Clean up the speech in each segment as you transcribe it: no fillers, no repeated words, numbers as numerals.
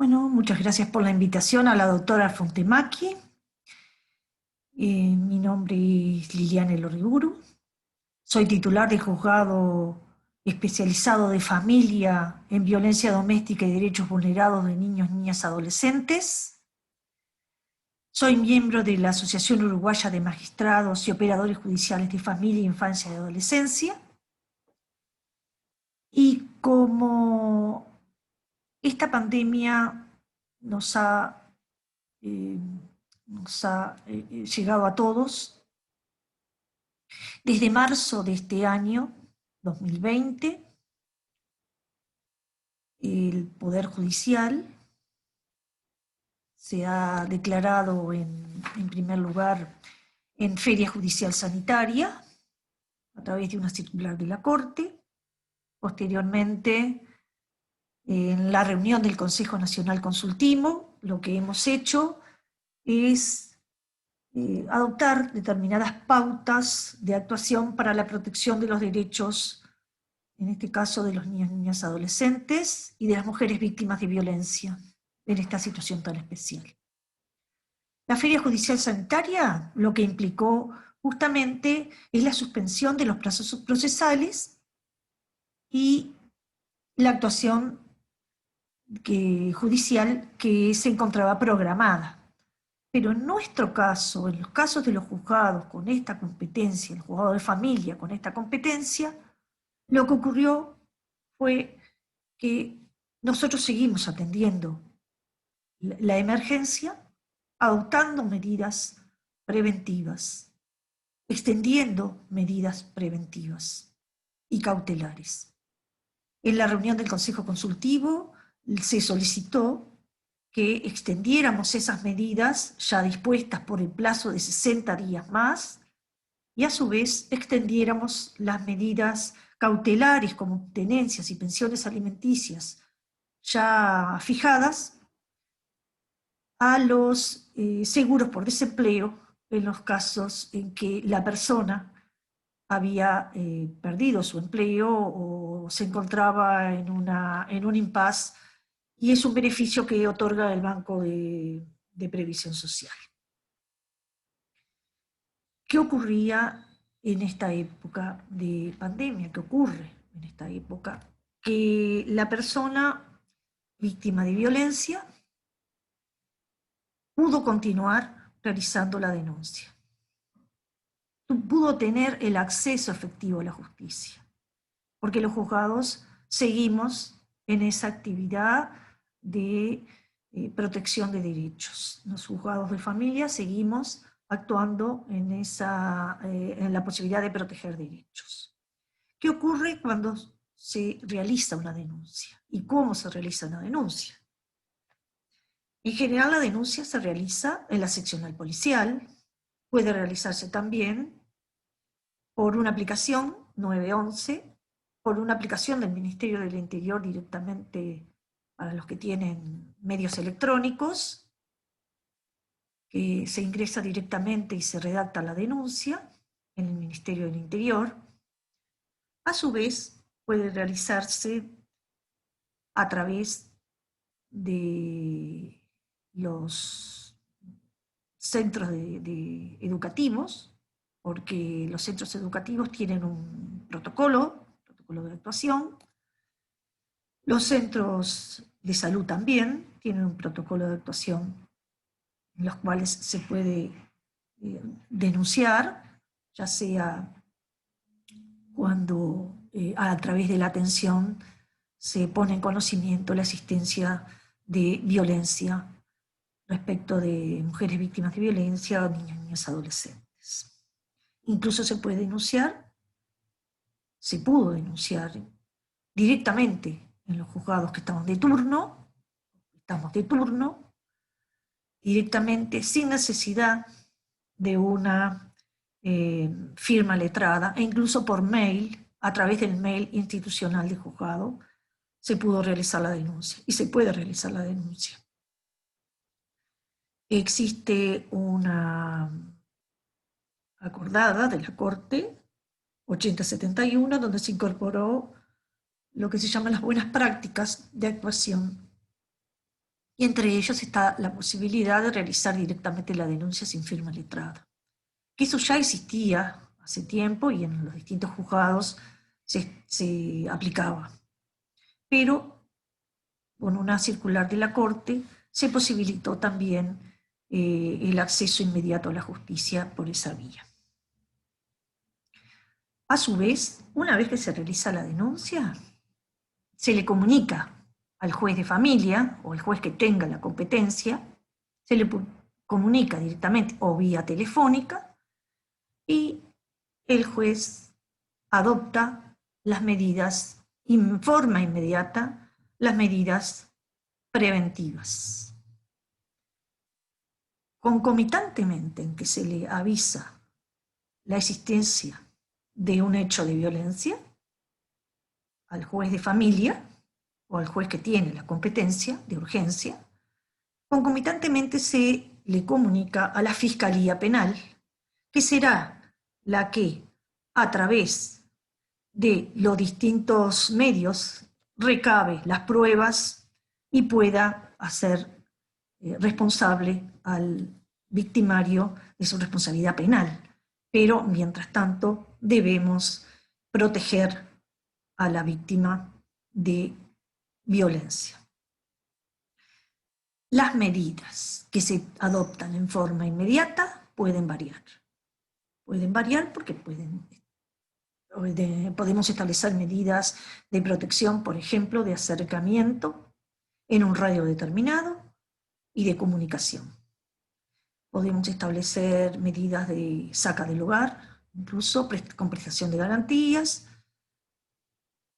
Bueno, muchas gracias por la invitación a la doctora Fontemaki. Mi nombre es Liliana Elorriburu. Soy titular del Juzgado Especializado de Familia en Violencia Doméstica y Derechos Vulnerados de Niños, Niñas, Adolescentes. Soy miembro de la Asociación Uruguaya de Magistrados y Operadores Judiciales de Familia, Infancia y Adolescencia. Y como esta pandemia nos ha llegado a todos. Desde marzo de este año, 2020, el Poder Judicial se ha declarado en primer lugar en feria judicial sanitaria a través de una circular de la Corte. Posteriormente, en la reunión del Consejo Nacional Consultivo, lo que hemos hecho es adoptar determinadas pautas de actuación para la protección de los derechos, en este caso de los niños, niñas, adolescentes y de las mujeres víctimas de violencia en esta situación tan especial. La feria judicial sanitaria lo que implicó justamente es la suspensión de los plazos procesales y la actuación judicial que se encontraba programada. Pero en nuestro caso, en los casos de los juzgados con esta competencia, el juzgado de familia con esta competencia, lo que ocurrió fue que nosotros seguimos atendiendo la emergencia, adoptando medidas preventivas, extendiendo medidas preventivas y cautelares. En la reunión del Consejo Consultivo se solicitó que extendiéramos esas medidas ya dispuestas por el plazo de 60 días más y a su vez extendiéramos las medidas cautelares como tenencias y pensiones alimenticias ya fijadas a los seguros por desempleo en los casos en que la persona había perdido su empleo o se encontraba en un impasse, y es un beneficio que otorga el Banco de Previsión Social. ¿Qué ocurría en esta época de pandemia? ¿Qué ocurre en esta época? Que la persona víctima de violencia pudo continuar realizando la denuncia. Pudo tener el acceso efectivo a la justicia, porque los juzgados seguimos en esa actividad de protección de derechos. Los juzgados de familia seguimos actuando en la posibilidad de proteger derechos. ¿Qué ocurre cuando se realiza una denuncia? ¿Y cómo se realiza una denuncia? En general, la denuncia se realiza en la seccional policial, puede realizarse también por una aplicación 911, por una aplicación del Ministerio del Interior directamente para los que tienen medios electrónicos, que se ingresa directamente y se redacta la denuncia en el Ministerio del Interior. A su vez, puede realizarse a través de los centros educativos, porque los centros educativos tienen un protocolo de actuación. Los centros de salud también tienen un protocolo de actuación en los cuales se puede denunciar, ya sea cuando a través de la atención se pone en conocimiento la existencia de violencia respecto de mujeres víctimas de violencia o niños y niñas adolescentes. Incluso se puede denunciar, se pudo denunciar directamente en los juzgados que estamos de turno, directamente sin necesidad de una firma letrada, e incluso por mail, a través del mail institucional del juzgado, se pudo realizar la denuncia y se puede realizar la denuncia. Existe una acordada de la Corte 8071, donde se incorporó lo que se llaman las buenas prácticas de actuación y entre ellos está la posibilidad de realizar directamente la denuncia sin firma letrada. Que eso ya existía hace tiempo y en los distintos juzgados se aplicaba. Pero con una circular de la Corte se posibilitó también el acceso inmediato a la justicia por esa vía. A su vez, una vez que se realiza la denuncia, se le comunica al juez de familia o al juez que tenga la competencia, se le comunica directamente o vía telefónica y el juez adopta las medidas, en forma inmediata, las medidas preventivas. Concomitantemente en que se le avisa la existencia de un hecho de violencia al juez de familia o al juez que tiene la competencia de urgencia, concomitantemente se le comunica a la Fiscalía Penal, que será la que, a través de los distintos medios, recabe las pruebas y pueda hacer responsable al victimario de su responsabilidad penal. Pero, mientras tanto, debemos proteger a la víctima de violencia. Las medidas que se adoptan en forma inmediata pueden variar. Pueden variar porque podemos establecer medidas de protección, por ejemplo, de acercamiento en un radio determinado y de comunicación. Podemos establecer medidas de saca del hogar, incluso con prestación de garantías,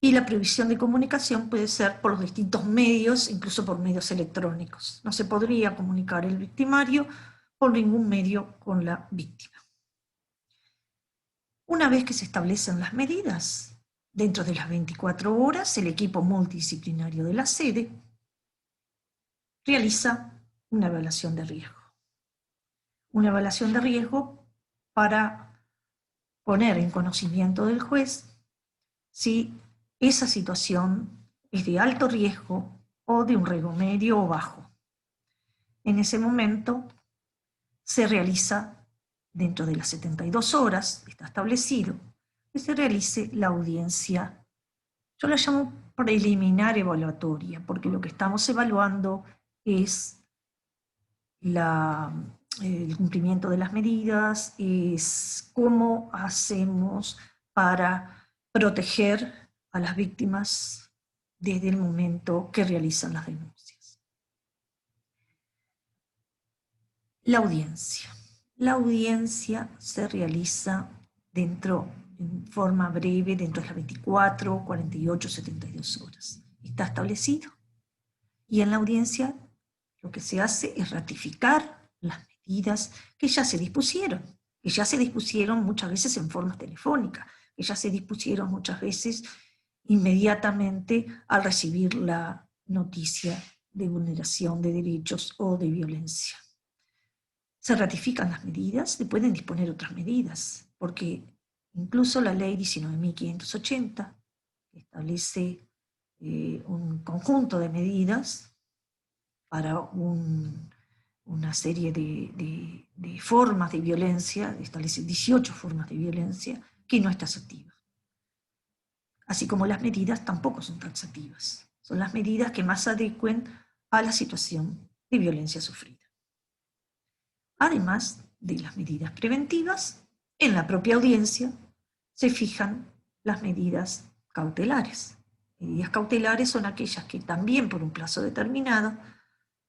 y la previsión de comunicación puede ser por los distintos medios, incluso por medios electrónicos. No se podría comunicar el victimario por ningún medio con la víctima. Una vez que se establecen las medidas, dentro de las 24 horas, el equipo multidisciplinario de la sede realiza una evaluación de riesgo. Una evaluación de riesgo para poner en conocimiento del juez si esa situación es de alto riesgo o de un riesgo medio o bajo. En ese momento se realiza, dentro de las 72 horas, está establecido, que se realice la audiencia. Yo la llamo preliminar evaluatoria, porque lo que estamos evaluando es el cumplimiento de las medidas, es cómo hacemos para proteger a las víctimas desde el momento que realizan las denuncias. La audiencia. La audiencia se realiza en forma breve, dentro de las 24, 48, 72 horas. Está establecido. Y en la audiencia lo que se hace es ratificar las medidas que ya se dispusieron, muchas veces en forma telefónica, que ya se dispusieron muchas veces inmediatamente al recibir la noticia de vulneración de derechos o de violencia. Se ratifican las medidas, se pueden disponer otras medidas, porque incluso la ley 19.580 establece un conjunto de medidas para una serie de formas de violencia, establece 18 formas de violencia, que no es taxativa. Así como las medidas tampoco son taxativas. Son las medidas que más adecuen a la situación de violencia sufrida. Además de las medidas preventivas, en la propia audiencia se fijan las medidas cautelares. Medidas cautelares son aquellas que también por un plazo determinado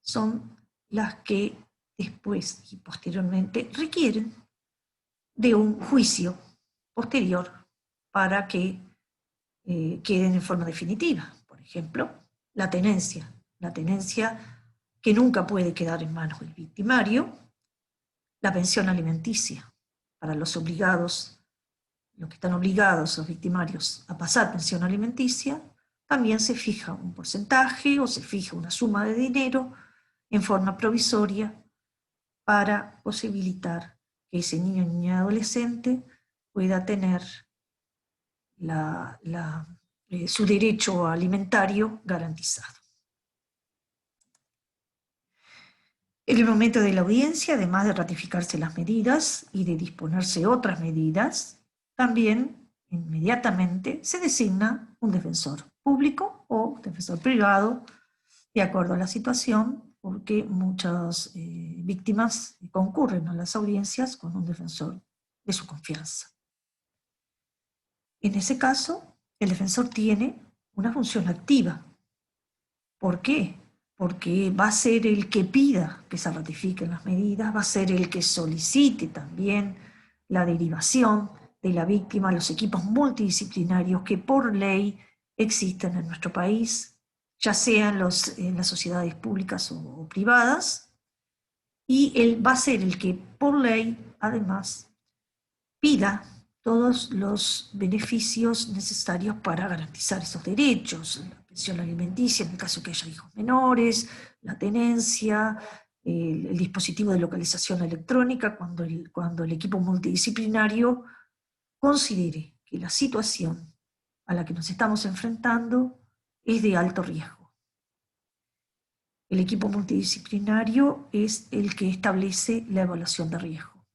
son las que después y posteriormente requieren de un juicio posterior para que queden en forma definitiva. Por ejemplo, la tenencia que nunca puede quedar en manos del victimario, la pensión alimenticia para los obligados, los que están obligados, los victimarios, a pasar pensión alimenticia, también se fija un porcentaje o se fija una suma de dinero en forma provisoria para posibilitar que ese niño o niña adolescente pueda tener su derecho alimentario garantizado. En el momento de la audiencia, además de ratificarse las medidas y de disponerse otras medidas, también inmediatamente se designa un defensor público o defensor privado, de acuerdo a la situación, porque muchas víctimas concurren a las audiencias con un defensor de su confianza. En ese caso, el defensor tiene una función activa. ¿Por qué? Porque va a ser el que pida que se ratifiquen las medidas, va a ser el que solicite también la derivación de la víctima a los equipos multidisciplinarios que por ley existen en nuestro país, ya sean en las sociedades públicas o privadas, y él va a ser el que por ley, además, pida todos los beneficios necesarios para garantizar esos derechos, la pensión alimenticia en el caso que haya hijos menores, la tenencia, el dispositivo de localización electrónica, cuando el equipo multidisciplinario considere que la situación a la que nos estamos enfrentando es de alto riesgo. El equipo multidisciplinario es el que establece la evaluación de riesgo.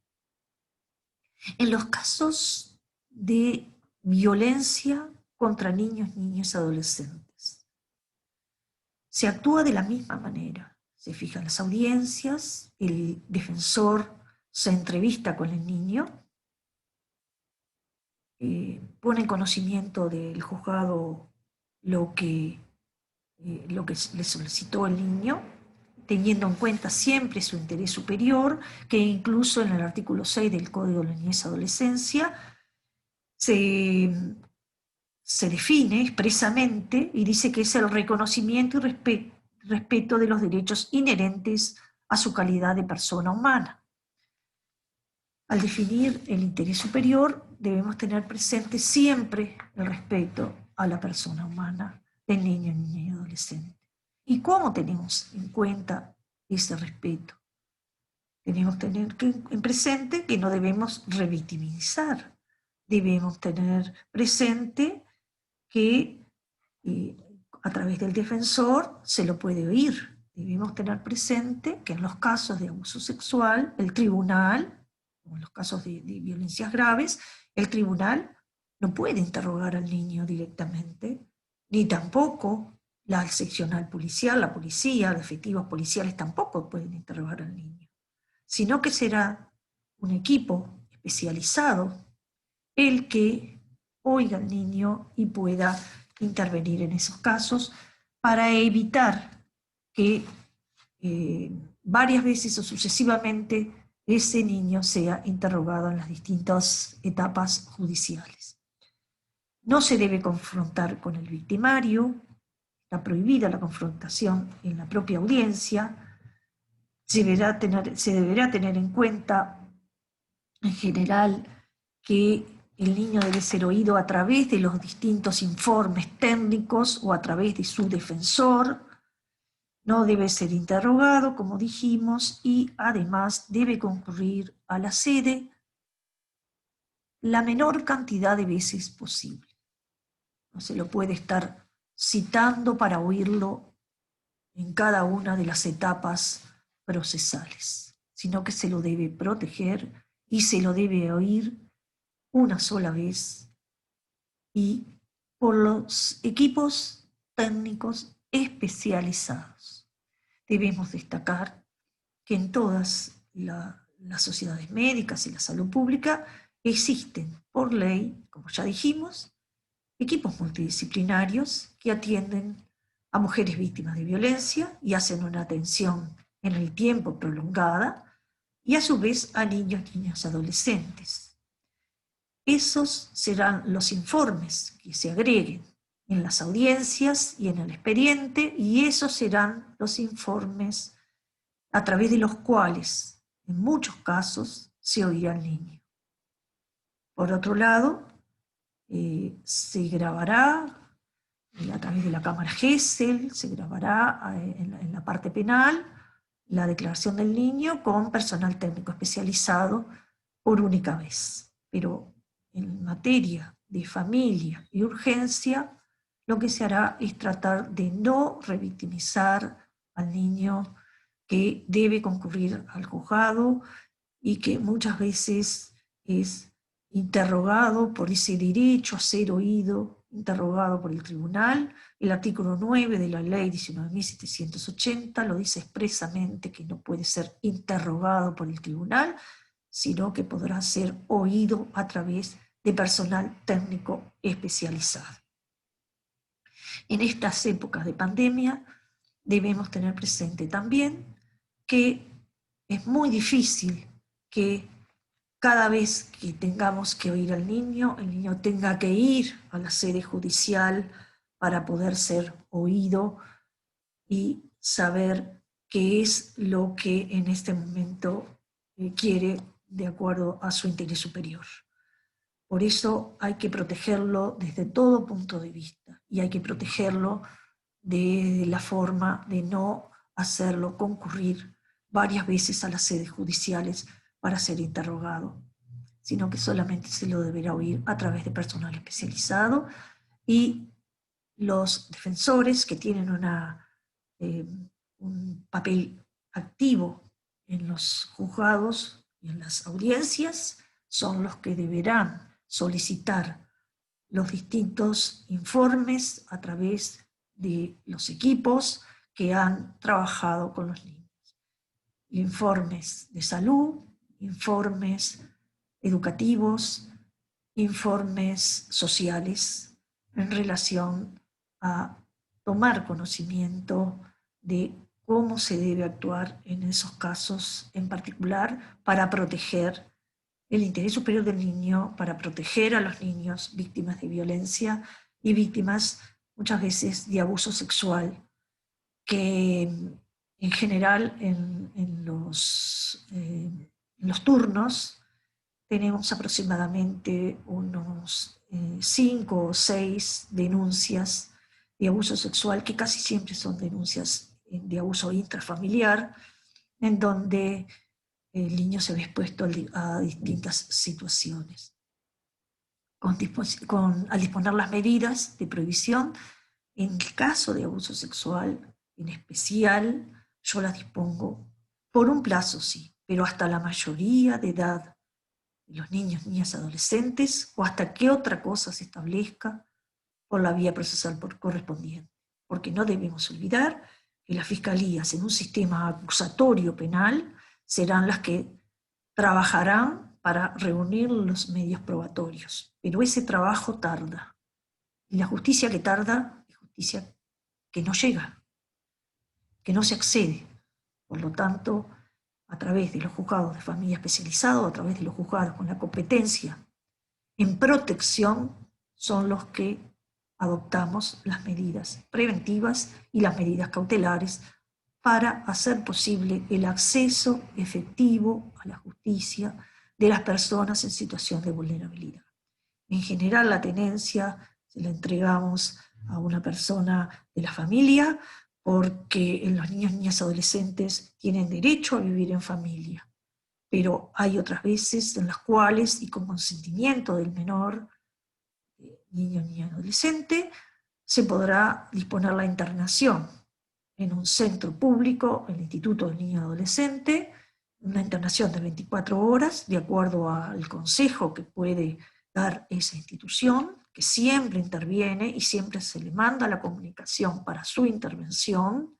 En los casos de violencia contra niños, niñas y adolescentes, se actúa de la misma manera. Se fijan las audiencias, el defensor se entrevista con el niño, pone en conocimiento del juzgado lo que le solicitó el niño, teniendo en cuenta siempre su interés superior, que incluso en el artículo 6 del Código de la Niñez y Adolescencia se define expresamente y dice que es el reconocimiento y respeto de los derechos inherentes a su calidad de persona humana. Al definir el interés superior, debemos tener presente siempre el respeto a la persona humana del niño, niña y adolescente. ¿Y cómo tenemos en cuenta ese respeto? Tenemos que tener en presente que no debemos revictimizar. Debemos tener presente que a través del defensor se lo puede oír. Debemos tener presente que en los casos de abuso sexual, el tribunal, o en los casos de violencias graves, el tribunal no puede interrogar al niño directamente, ni tampoco la seccional policial, la policía, los efectivos policiales tampoco pueden interrogar al niño, sino que será un equipo especializado el que oiga al niño y pueda intervenir en esos casos para evitar que varias veces o sucesivamente ese niño sea interrogado en las distintas etapas judiciales. No se debe confrontar con el victimario, está prohibida la confrontación en la propia audiencia, se deberá tener en cuenta en general que el niño debe ser oído a través de los distintos informes técnicos o a través de su defensor, no debe ser interrogado, como dijimos, y además debe concurrir a la sede la menor cantidad de veces posible. No se lo puede estar citando para oírlo en cada una de las etapas procesales, sino que se lo debe proteger y se lo debe oír una sola vez y por los equipos técnicos especializados. Debemos destacar que en todas las sociedades médicas y la salud pública existen por ley, como ya dijimos, equipos multidisciplinarios que atienden a mujeres víctimas de violencia y hacen una atención en el tiempo prolongada y a su vez a niños, niñas y adolescentes. Esos serán los informes que se agreguen en las audiencias y en el expediente, y esos serán los informes a través de los cuales, en muchos casos, se oirá al niño. Por otro lado, se grabará a través de la cámara Gesell, se grabará en la parte penal la declaración del niño con personal técnico especializado por única vez. Pero en materia de familia y urgencia, lo que se hará es tratar de no revictimizar al niño que debe concurrir al juzgado y que muchas veces es interrogado por ese derecho a ser oído, interrogado por el tribunal. El artículo 9 de la ley 19.780 lo dice expresamente que no puede ser interrogado por el tribunal, sino que podrá ser oído a través de personal técnico especializado. En estas épocas de pandemia debemos tener presente también que es muy difícil que cada vez que tengamos que oír al niño, el niño tenga que ir a la sede judicial para poder ser oído y saber qué es lo que en este momento quiere de acuerdo a su interés superior. Por eso hay que protegerlo desde todo punto de vista y hay que protegerlo de la forma de no hacerlo concurrir varias veces a las sedes judiciales para ser interrogado, sino que solamente se lo deberá oír a través de personal especializado, y los defensores que tienen un papel activo en los juzgados y en las audiencias son los que deberán solicitar los distintos informes a través de los equipos que han trabajado con los niños. Informes de salud, informes educativos, informes sociales en relación a tomar conocimiento de cómo se debe actuar en esos casos en particular para proteger el interés superior del niño, para proteger a los niños víctimas de violencia y víctimas muchas veces de abuso sexual, que en general en los turnos tenemos aproximadamente unos 5 o 6 denuncias de abuso sexual, que casi siempre son denuncias de abuso intrafamiliar, en donde el niño se ve expuesto a distintas situaciones. Al disponer las medidas de prohibición, en el caso de abuso sexual en especial, yo las dispongo por un plazo, sí, pero hasta la mayoría de edad de los niños, niñas, adolescentes, o hasta que otra cosa se establezca por la vía procesal correspondiente. Porque no debemos olvidar que las fiscalías en un sistema acusatorio penal serán las que trabajarán para reunir los medios probatorios. Pero ese trabajo tarda. Y la justicia que tarda es justicia que no llega, que no se accede. Por lo tanto, a través de los juzgados de familia especializados, a través de los juzgados con la competencia en protección, son los que adoptamos las medidas preventivas y las medidas cautelares para hacer posible el acceso efectivo a la justicia de las personas en situación de vulnerabilidad. En general, la tenencia se la entregamos a una persona de la familia, porque los niños, niñas, adolescentes tienen derecho a vivir en familia. Pero hay otras veces en las cuales, y con consentimiento del menor, niño, niña, adolescente, se podrá disponer la internación en un centro público, el Instituto del Niño y Adolescente, una internación de 24 horas, de acuerdo al consejo que puede dar esa institución, que siempre interviene y siempre se le manda la comunicación para su intervención,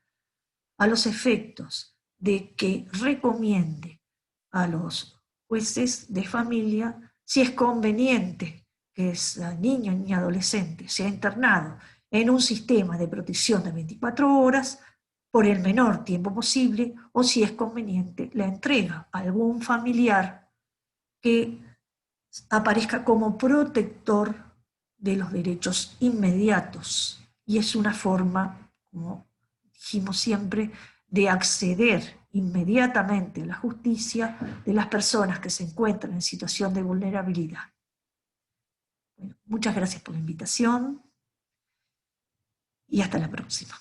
a los efectos de que recomiende a los jueces de familia si es conveniente que ese niño, niña, adolescente sea internado en un sistema de protección de 24 horas por el menor tiempo posible, o si es conveniente la entrega a algún familiar que aparezca como protector de los derechos inmediatos. Y es una forma, como dijimos siempre, de acceder inmediatamente a la justicia de las personas que se encuentran en situación de vulnerabilidad. Bueno, muchas gracias por la invitación y hasta la próxima.